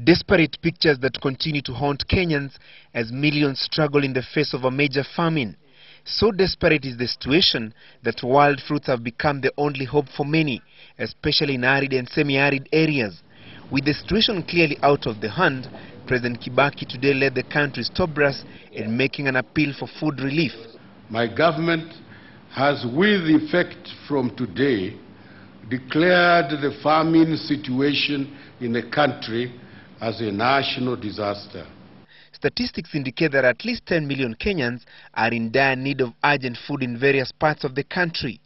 Desperate pictures that continue to haunt Kenyans as millions struggle in the face of a major famine. So desperate is the situation that wild fruits have become the only hope for many, especially in arid and semi-arid areas. With the situation clearly out of the hand, President Kibaki today led the country's top brass in making an appeal for food relief. My government has, with effect from today, declared the famine situation in the country as a national disaster. Statistics indicate that at least 10 million Kenyans are in dire need of urgent food in various parts of the country.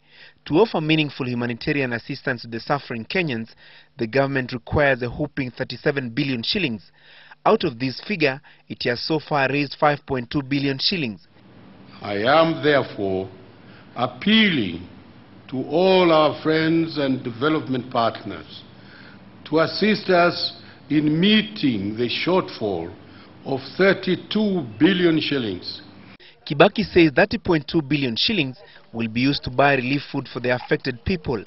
To offer meaningful humanitarian assistance to the suffering Kenyans, the government requires a whopping 37 billion shillings. Out of this figure, it has so far raised 5.2 billion shillings. I am therefore appealing to all our friends and development partners to assist us in meeting the shortfall of 32 billion shillings. Kibaki says 30.2 billion shillings will be used to buy relief food for the affected people.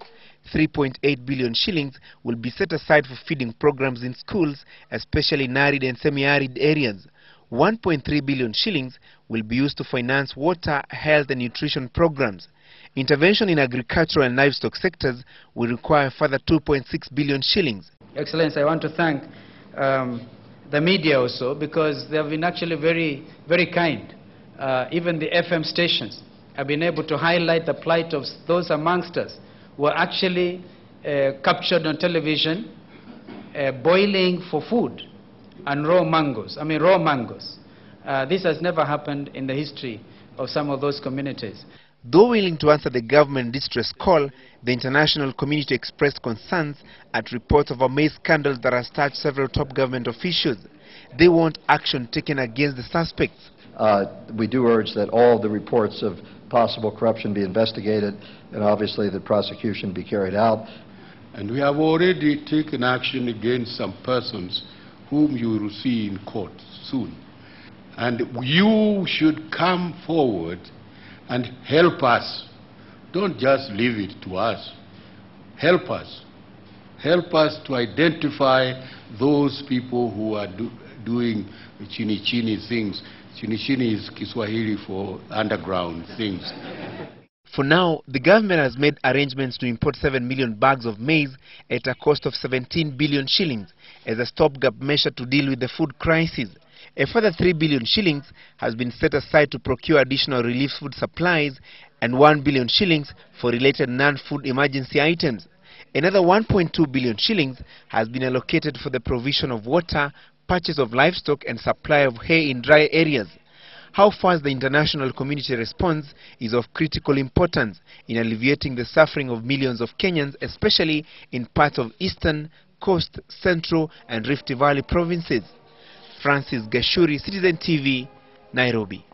3.8 billion shillings will be set aside for feeding programs in schools, especially in arid and semi-arid areas. 1.3 billion shillings will be used to finance water, health and nutrition programs. Intervention in agricultural and livestock sectors will require further 2.6 billion shillings. Excellency, I want to thank the media also, because they have been actually very, very kind. Even the FM stations have been able to highlight the plight of those amongst us who are actually captured on television boiling for food and raw mangoes. This has never happened in the history of some of those communities. Though willing to answer the government distress call, the international community expressed concerns at reports of a maize scandal that has touched several top government officials. They want action taken against the suspects. We do urge that all the reports of possible corruption be investigated and obviously the prosecution be carried out. And we have already taken action against some persons whom you will see in court soon. And you should come forward and help us. Don't just leave it to us. Help us. Help us to identify those people who are doing chini-chini things. Chini-chini is Kiswahili for underground things. For now, the government has made arrangements to import 7 million bags of maize at a cost of 17 billion shillings as a stopgap measure to deal with the food crisis. A further 3 billion shillings has been set aside to procure additional relief food supplies and 1 billion shillings for related non-food emergency items. Another 1.2 billion shillings has been allocated for the provision of water, purchase of livestock and supply of hay in dry areas. How fast the international community responds is of critical importance in alleviating the suffering of millions of Kenyans, especially in parts of Eastern, Coast, Central and Rift Valley provinces. Francis Gashuri, Citizen TV, Nairobi.